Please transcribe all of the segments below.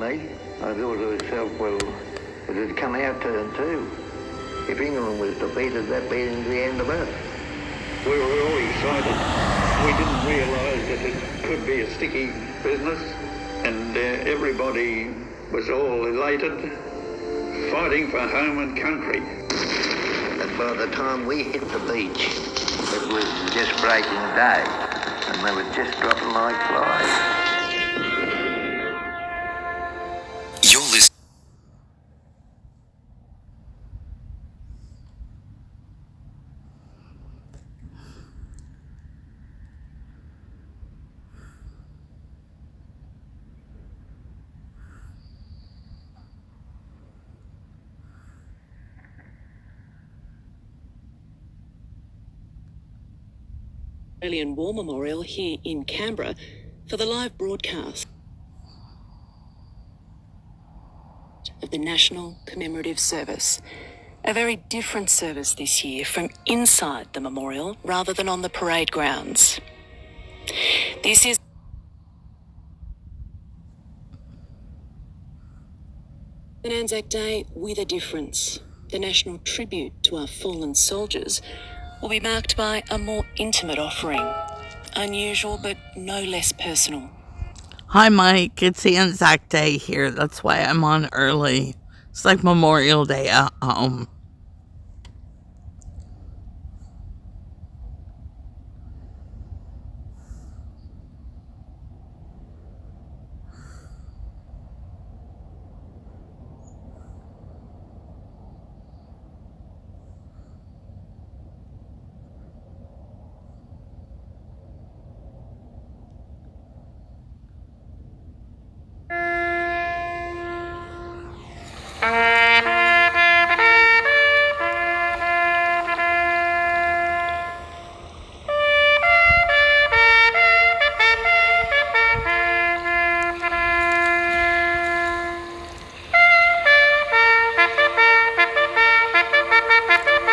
me. I thought to myself, well, it had come our turn too. If England was defeated, that'd be the end of us. We were all excited. We didn't realise that it could be a sticky business, and everybody was all elated, fighting for home and country. And by the time we hit the beach, it was just breaking day, and they were just dropping like flies. You're listening. Australian War Memorial here in Canberra for the live broadcast of the National Commemorative Service. A very different service this year, from inside the memorial rather than on the parade grounds. This is an ANZAC Day with a difference. The national tribute to our fallen soldiers will be marked by a more intimate offering. Unusual, but no less personal. Hi, Mike. It's ANZAC Day here. That's why I'm on early. It's like Memorial Day at home.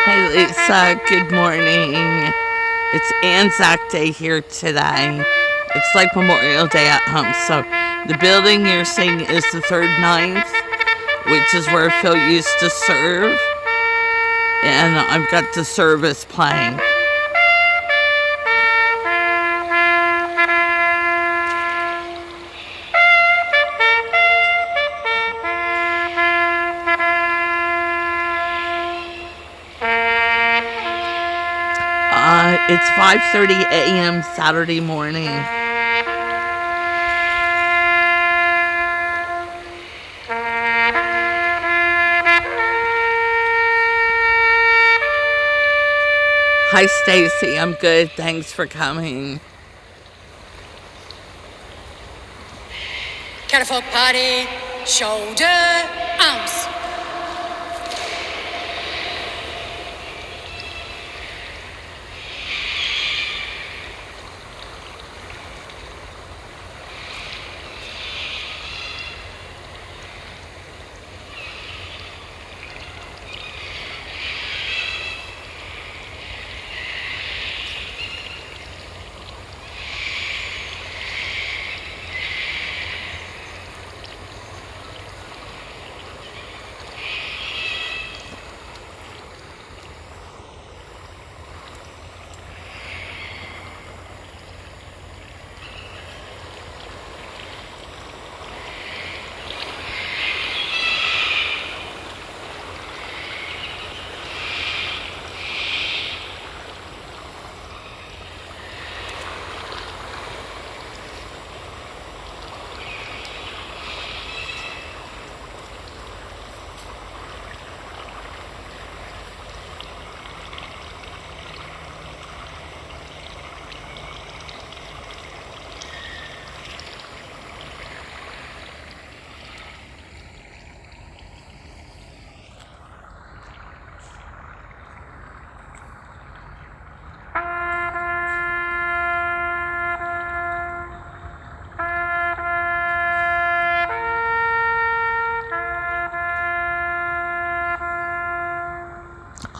Hey, Lisa. Good morning. It's ANZAC Day here today. It's like Memorial Day at home. So the building you're seeing is the 3rd Ninth, which is where Phil used to serve. And I've got the service playing. It's 5:30 a.m. Saturday morning. Hi, Stacy. I'm good. Thanks for coming. Catapult party, shoulder, arms.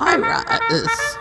Hi, Raz.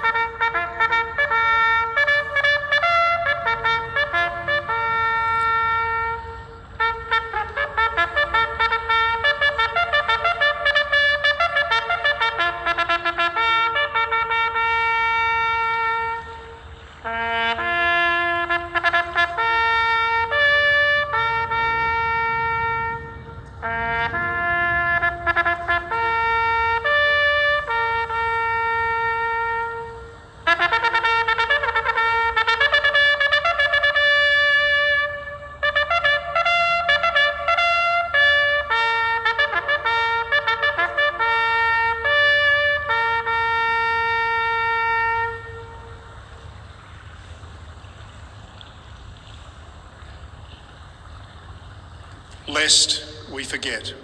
lest we forget.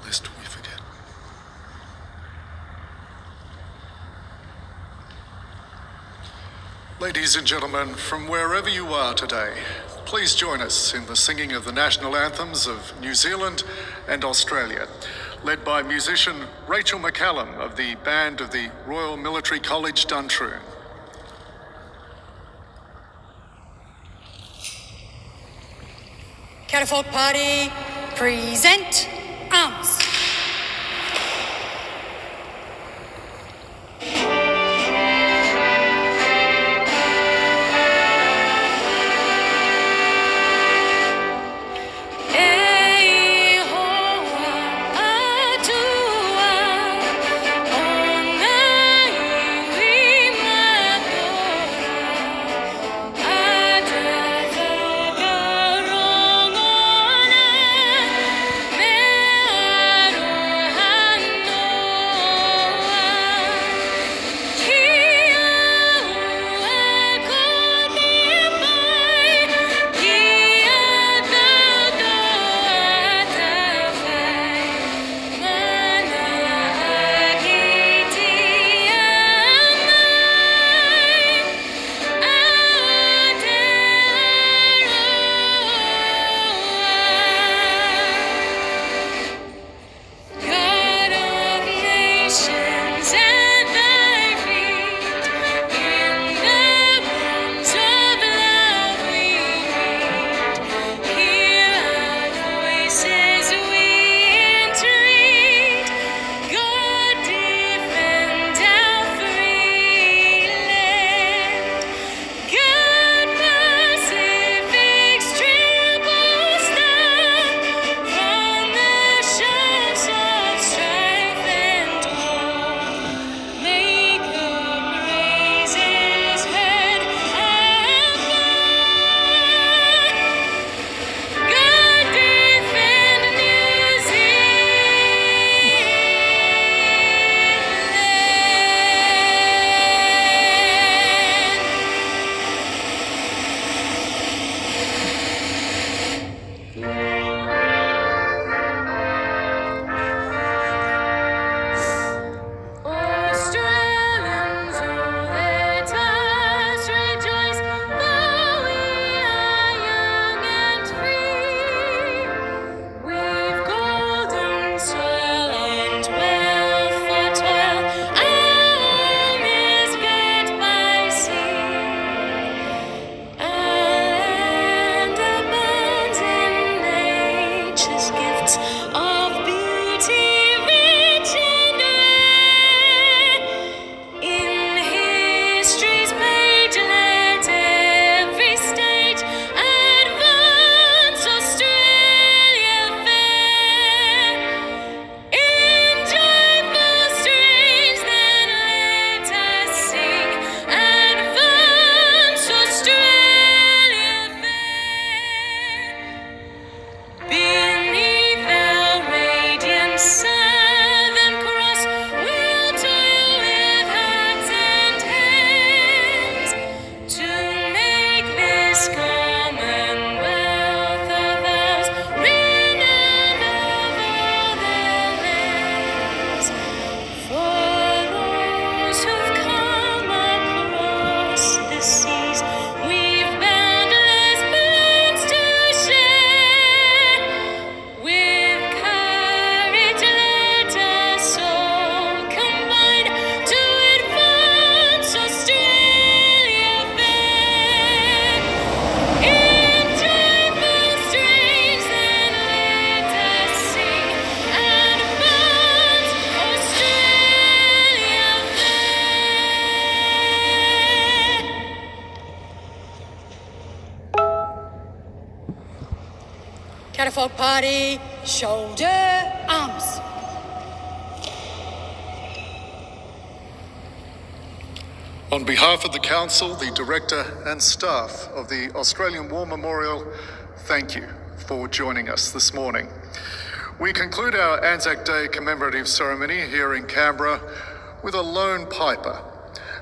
Lest we forget. Ladies and gentlemen, from wherever you are today, please join us in the singing of the national anthems of New Zealand and Australia, led by musician Rachel McCallum of the band of the Royal Military College Duntroon. Catafalque Party, present arms. Catafalque Party, shoulder, arms. On behalf of the Council, the Director and staff of the Australian War Memorial, thank you for joining us this morning. We conclude our ANZAC Day commemorative ceremony here in Canberra with a lone piper,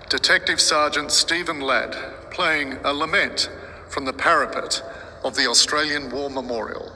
Detective Sergeant Stephen Ladd, playing a lament from the parapet of the Australian War Memorial.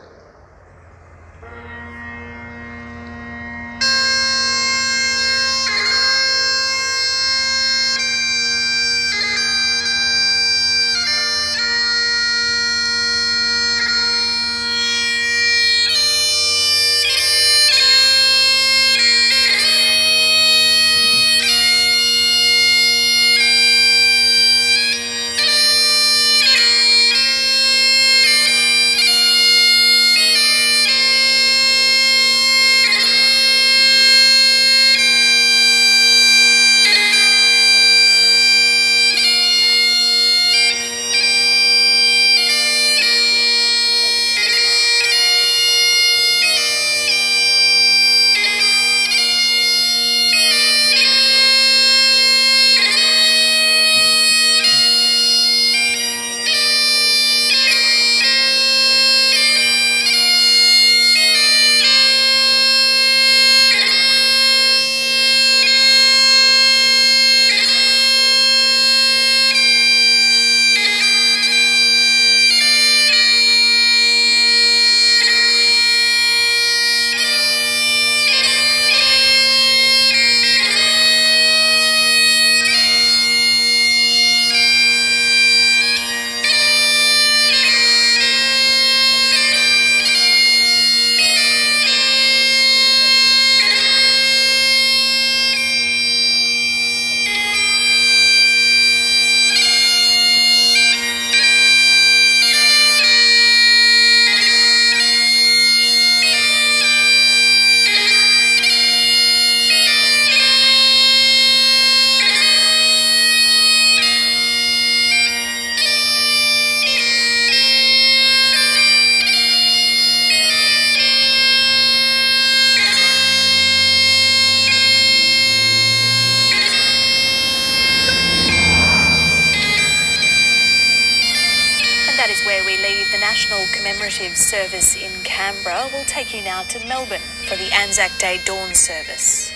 commemorative service in Canberra. We'll take you now to Melbourne for the ANZAC Day dawn service.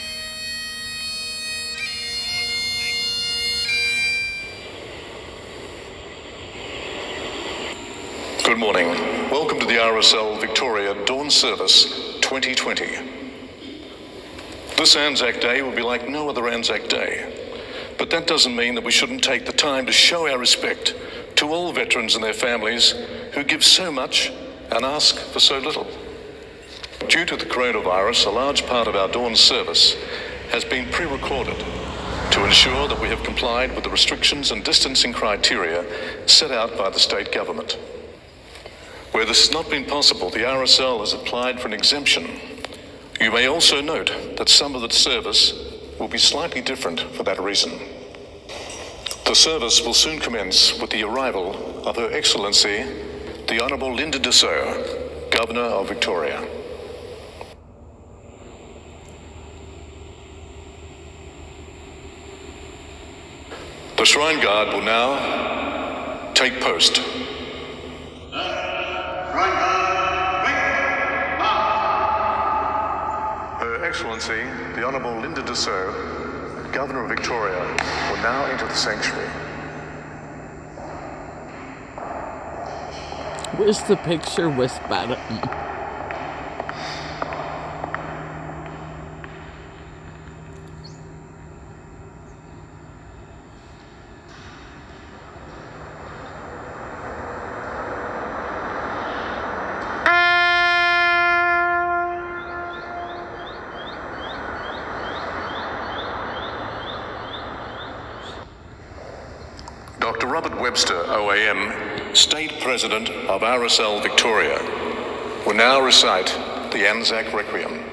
Good morning. Welcome to the RSL Victoria Dawn Service 2020. This ANZAC Day will be like no other ANZAC Day, but that doesn't mean that we shouldn't take the time to show our respect to all veterans and their families who give so much and ask for so little. Due to the coronavirus, a large part of our dawn service has been pre-recorded to ensure that we have complied with the restrictions and distancing criteria set out by the state government. Where this has not been possible, the RSL has applied for an exemption. You may also note that some of the service will be slightly different for that reason. The service will soon commence with the arrival of Her Excellency, the Honourable Linda Dessau, Governor of Victoria. The Shrine Guard will now take post. Her Excellency, the Honourable Linda Dessau, Governor of Victoria, will now enter the sanctuary. Where's the picture with Badham? Dr. Robert Webster, OAM, State President of RSL Victoria, will now recite the ANZAC Requiem.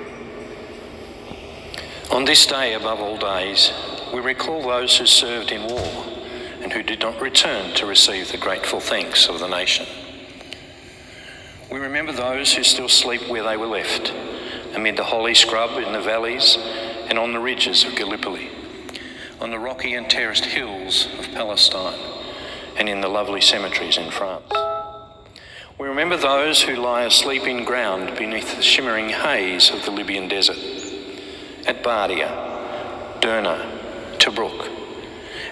On this day above all days, we recall those who served in war and who did not return to receive the grateful thanks of the nation. We remember those who still sleep where they were left, amid the holly scrub in the valleys and on the ridges of Gallipoli, on the rocky and terraced hills of Palestine, and in the lovely cemeteries in France. We remember those who lie asleep in ground beneath the shimmering haze of the Libyan desert, at Bardia, Derna, Tobruk,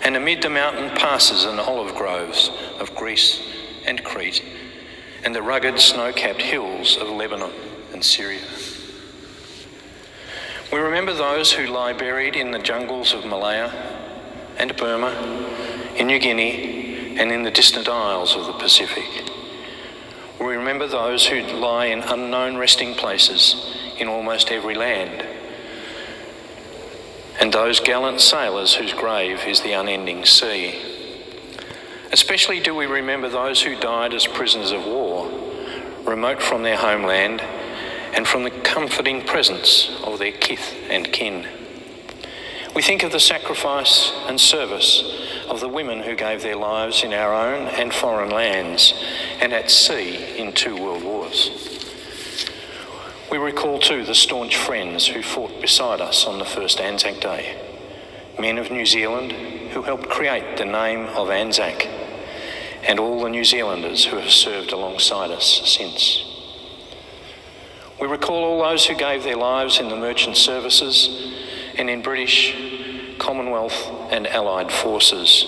and amid the mountain passes and olive groves of Greece and Crete, and the rugged snow-capped hills of Lebanon and Syria. We remember those who lie buried in the jungles of Malaya and Burma, in New Guinea, and in the distant isles of the Pacific. We remember those who lie in unknown resting places in almost every land, and those gallant sailors whose grave is the unending sea. Especially do we remember those who died as prisoners of war, remote from their homeland and from the comforting presence of their kith and kin. We think of the sacrifice and service of the women who gave their lives in our own and foreign lands and at sea in 2 world wars. We recall too the staunch friends who fought beside us on the first ANZAC Day, men of New Zealand who helped create the name of ANZAC, and all the New Zealanders who have served alongside us since. We recall all those who gave their lives in the merchant services and in British, Commonwealth and Allied forces.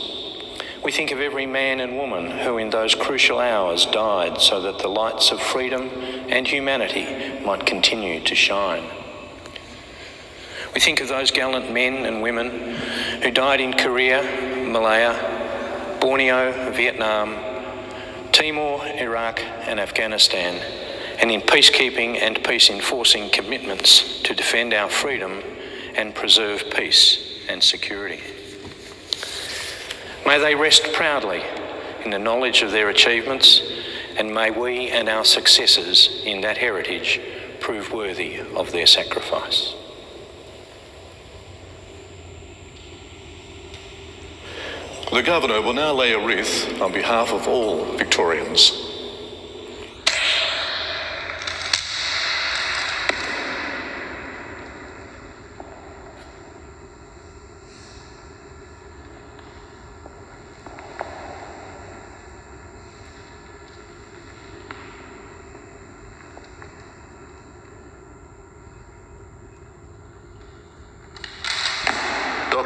We think of every man and woman who in those crucial hours died so that the lights of freedom and humanity might continue to shine. We think of those gallant men and women who died in Korea, Malaya, Borneo, Vietnam, Timor, Iraq and Afghanistan, and in peacekeeping and peace-enforcing commitments to defend our freedom and preserve peace and security. May they rest proudly in the knowledge of their achievements, and may we and our successors in that heritage prove worthy of their sacrifice. The Governor will now lay a wreath on behalf of all Victorians.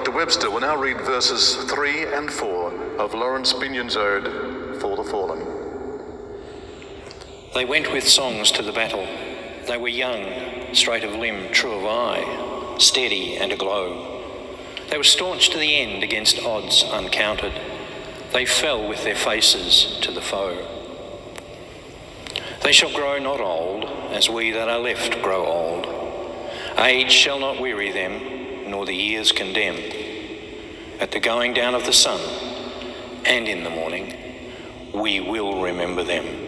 Dr. Webster will now read verses 3 and 4 of Lawrence Binyon's ode, For the Fallen. They went with songs to the battle. They were young, straight of limb, true of eye, steady and aglow. They were staunch to the end against odds uncounted. They fell with their faces to the foe. They shall grow not old, as we that are left grow old. Age shall not weary them, nor the years condemn. At the going down of the sun, and in the morning, we will remember them.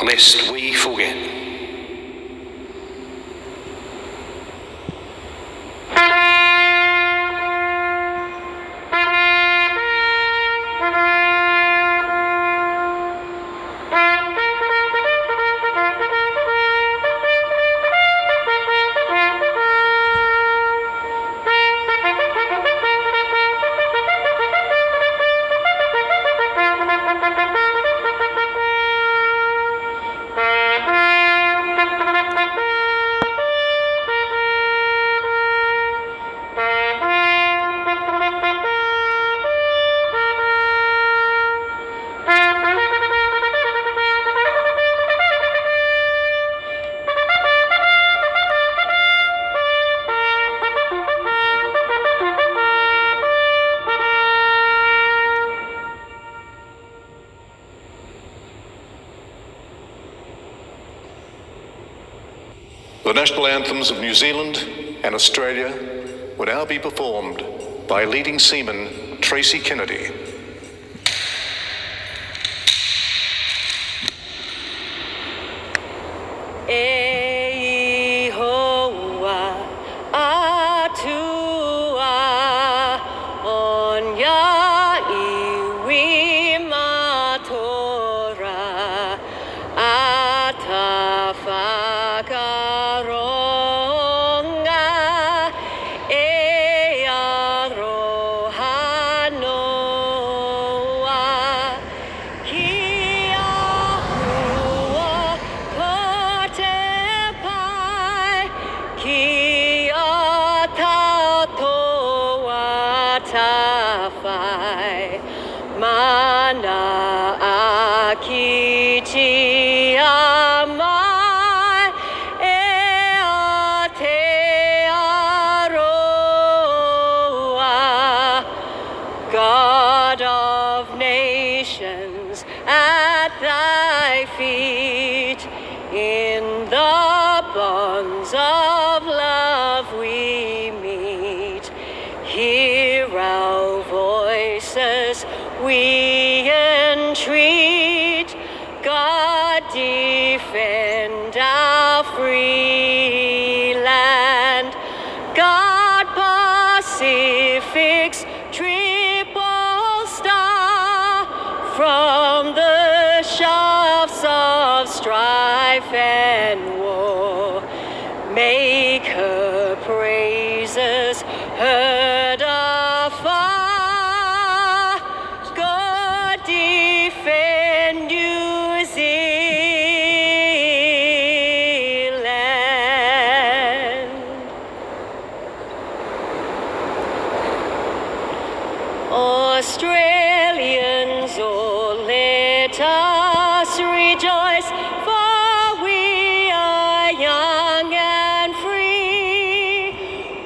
Lest we forget. The national anthems of New Zealand and Australia will now be performed by leading seaman Tracy Kennedy. E hoa atua onya iwi matora atafakaronga e aroha noa ki ahua kote pai ki atatoa tawhai we entreat. God defend our free land. God Pacific's triple star from the shafts of strife and war. Make her praises heard afar. God defend New Zealand. Australians, oh, let us rejoice, for we are young and free.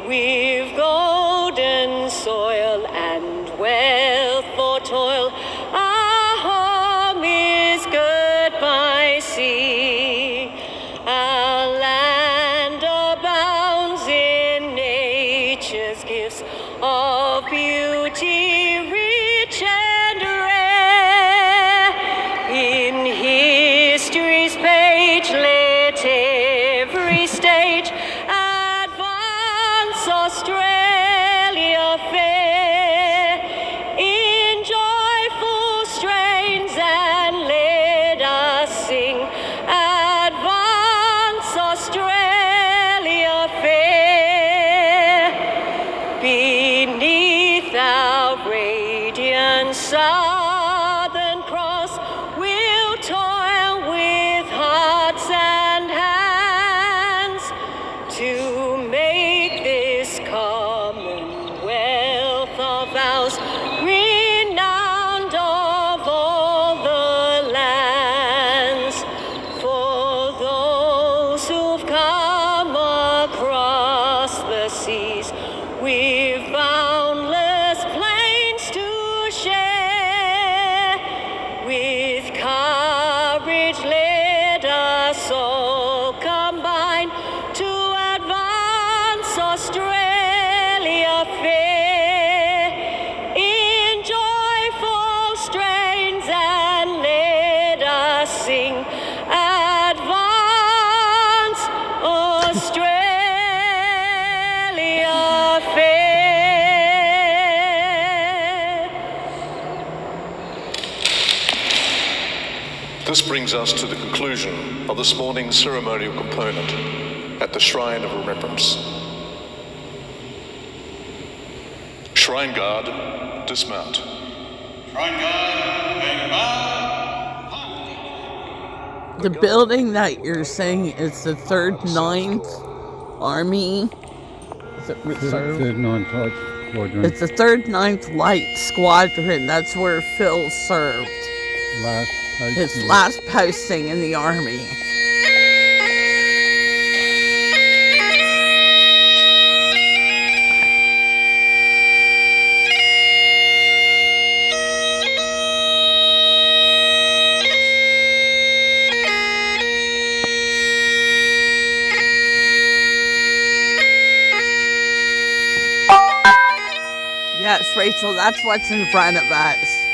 We've golden soil and wealth for toil. Our home is good by sea. Our land abounds in nature's gifts of beauty, rich and rare. In history's page, let every stage advance Australia fair in joyful strains, and let us sing, advance Australia fair. Beneath our radiant Southern Cross, we'll toil with hearts and hands to make this commonwealth of ours renowned of all the lands. For those who've come across the seas, we've boundless plains to share. With courage let us all combine to advance Australia fair in joyful strains, and let us sing, advance Australia fair. This brings us to the conclusion of this morning's ceremonial component at the Shrine of Remembrance. Shrine Guard, dismount. Shrine Guard, hang The building that you're saying is the 3rd 9th Army. Is it reserve? Third 9th Light Squadron. It's the 3rd 9th Light Squadron. That's where Phil served. Last posting. His last posting in the Army. Yes, Rachel, that's what's in front of us.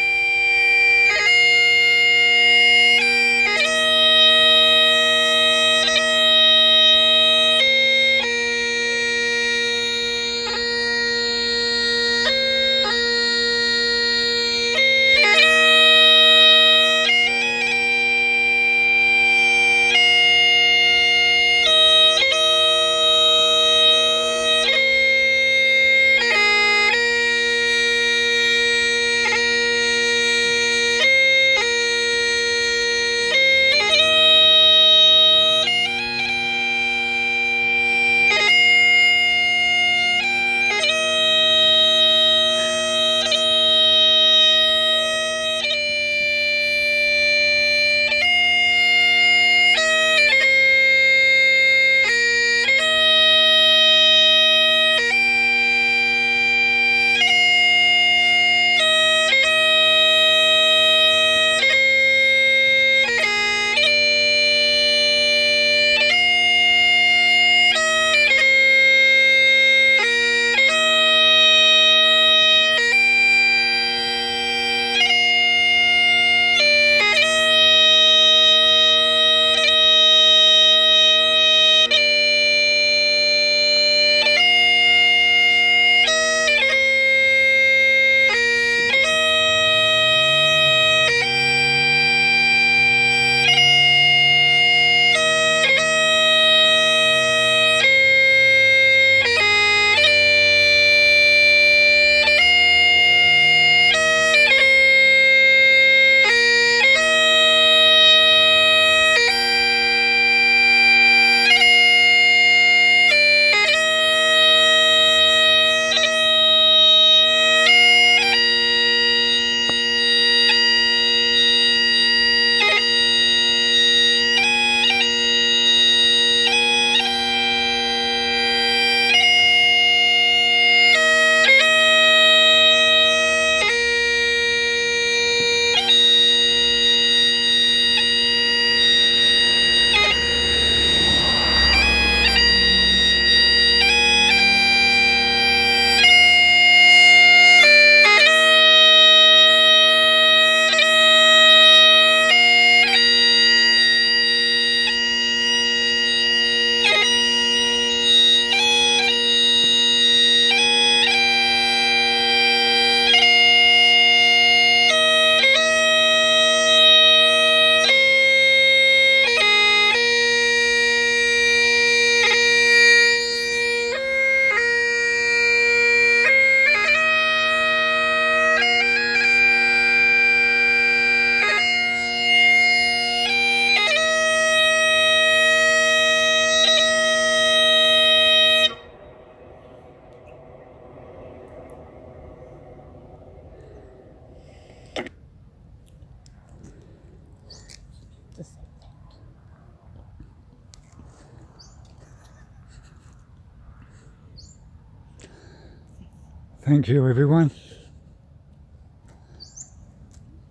Thank you, everyone.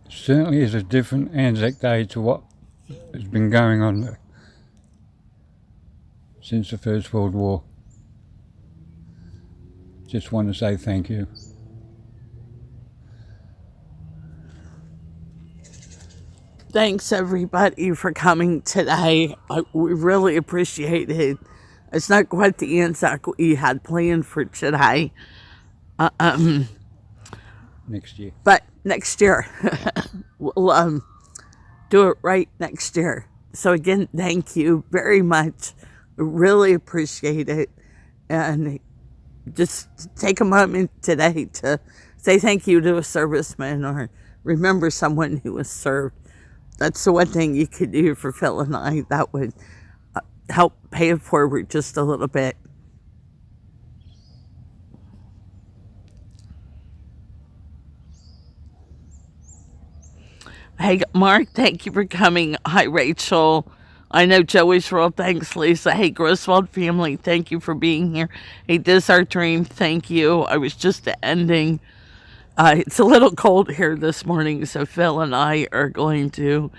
Certainly is a different Anzac Day to what has been going on since the First World War. Just want to say thank you. Thanks everybody for coming today. We really appreciate it. It's not quite the ANZAC we had planned for today. Next year. But next year, we'll do it right next year. So again, thank you very much. Really appreciate it. And just take a moment today to say thank you to a serviceman or remember someone who was served. That's the one thing you could do for Phil and I that would help pay it forward just a little bit. Hey, Mark, thank you for coming. Hi, Rachel. I know Joey's real. Thanks, Lisa. Hey, Griswold family, thank you for being here. Hey, this our dream. Thank you. I was just ending. It's a little cold here this morning, so Phil and I are going to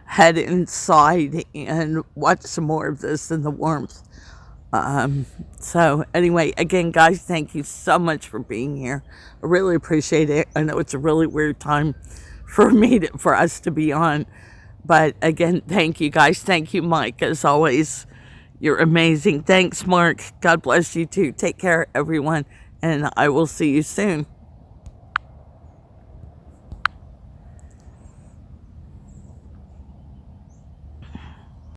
head inside and watch some more of this in the warmth. So anyway, again, guys, thank you so much for being here. I really appreciate it. I know it's a really weird time for us to be on, but again, thank you, guys. Thank you, Mike, as always. You're amazing. Thanks, Mark. God bless you too. Take care, everyone, and I will see you soon.